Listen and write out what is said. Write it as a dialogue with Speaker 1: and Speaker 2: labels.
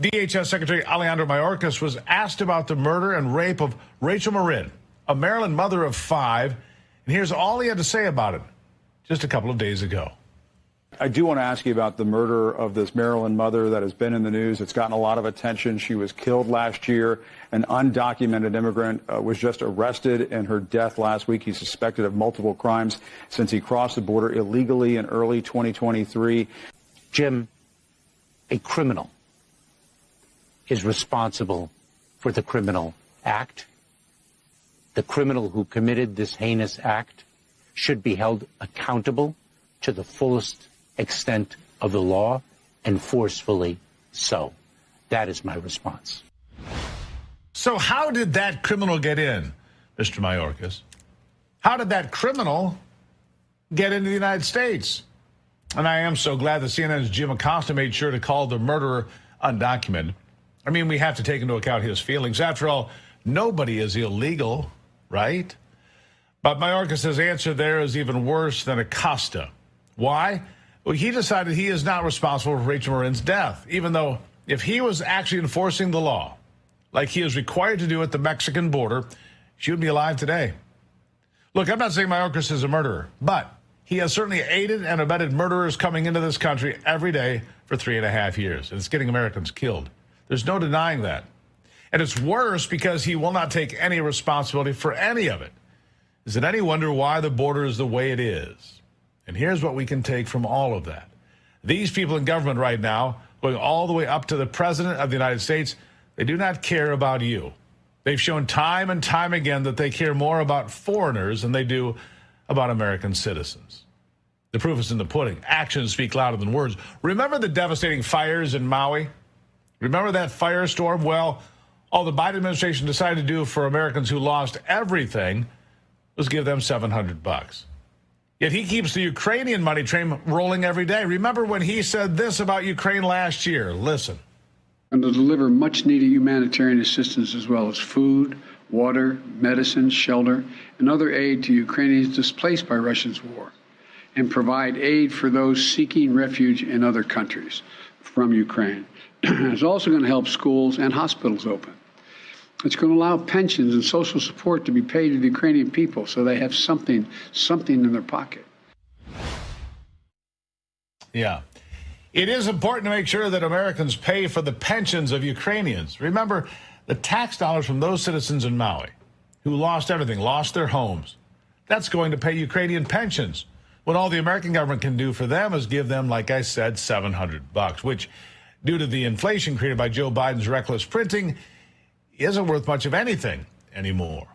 Speaker 1: DHS Secretary Alejandro Mayorkas was asked about the murder and rape of Rachel Marin, a Maryland mother of 5. And here's all he had to say about it just a couple of days ago.
Speaker 2: I do want to ask you about the murder of this Maryland mother that has been in the news. It's gotten a lot of attention. She was killed last year. An undocumented immigrant was just arrested in her death last week. He's suspected of multiple crimes since he crossed the border illegally in early 2023.
Speaker 3: Jim, a criminal is responsible for the criminal act. The criminal who committed this heinous act should be held accountable to the fullest extent of the law, and forcefully so. That is my response.
Speaker 1: So how did that criminal get in, Mr. Mayorkas? How did that criminal get into the United States? And I am so glad that CNN's Jim Acosta made sure to call the murderer undocumented. I mean, we have to take into account his feelings. After all, nobody is illegal, right? But Mayorkas' answer there is even worse than Acosta. Why? Well, he decided he is not responsible for Rachel Marin's death, even though if he was actually enforcing the law, like he is required to do at the Mexican border, she would be alive today. Look, I'm not saying Mayorkas is a murderer, but he has certainly aided and abetted murderers coming into this country every day for 3.5 years, and it's getting Americans killed. There's no denying that. And it's worse because he will not take any responsibility for any of it. Is it any wonder why the border is the way it is? And here's what we can take from all of that. These people in government right now, going all the way up to the President of the United States, they do not care about you. They've shown time and time again that they care more about foreigners than they do about American citizens. The proof is in the pudding. Actions speak louder than words. Remember the devastating fires in Maui? Remember that firestorm? Well, all the Biden administration decided to do for Americans who lost everything was give them $700. Yet he keeps the Ukrainian money train rolling every day. Remember when he said this about Ukraine last year? Listen.
Speaker 4: And to deliver much needed humanitarian assistance as well as food, water, medicine, shelter, and other aid to Ukrainians displaced by Russia's war, and provide aid for those seeking refuge in other countries from Ukraine. It's also going to help schools and hospitals open. It's going to allow pensions and social support to be paid to the Ukrainian people so they have something in their pocket.
Speaker 1: Yeah. It is important to make sure that Americans pay for the pensions of Ukrainians. Remember, the tax dollars from those citizens in Maui who lost everything, lost their homes, that's going to pay Ukrainian pensions. What all the American government can do for them is give them, like I said, $700, which, due to the inflation created by Joe Biden's reckless printing, isn't worth much of anything anymore.